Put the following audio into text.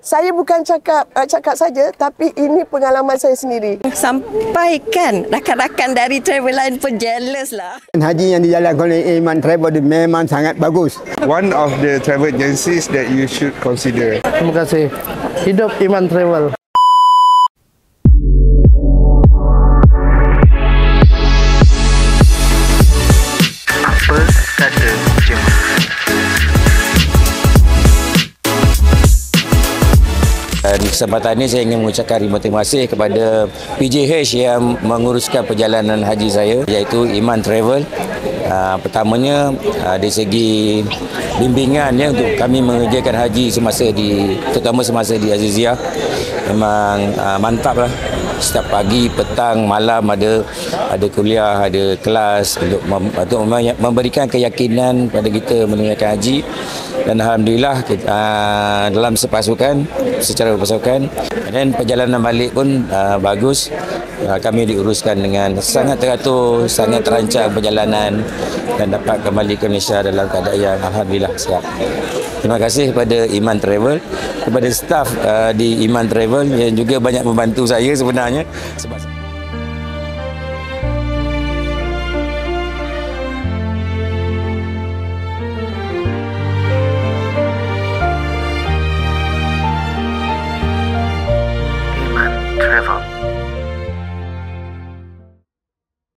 Saya bukan cakap saja, tapi ini pengalaman saya sendiri. Sampaikan rakan-rakan dari travel line pun jealous lah. Haji yang dijalankan oleh Iman Travel memang sangat bagus. One of the travel agencies that you should consider. Terima kasih. Hidup Iman Travel. Apa kata jemaah? Di kesempatan ini saya ingin mengucapkan terima kasih kepada PJH yang menguruskan perjalanan haji saya, iaitu Iman Travel. Pertamanya dari segi bimbingannya untuk kami mengerjakan haji terutama semasa di Aziziyah, memang mantap lah. Setiap pagi, petang, malam ada kuliah, ada kelas untuk memberikan keyakinan pada kita menunaikan haji. Dan alhamdulillah dalam secara berpasukan, dan perjalanan balik pun bagus. Kami diuruskan dengan sangat teratur, sangat terancang perjalanan dan dapat kembali ke Malaysia dalam keadaan yang alhamdulillah sihat. Terima kasih kepada Iman Travel, kepada staf di Iman Travel yang juga banyak membantu saya sebenarnya.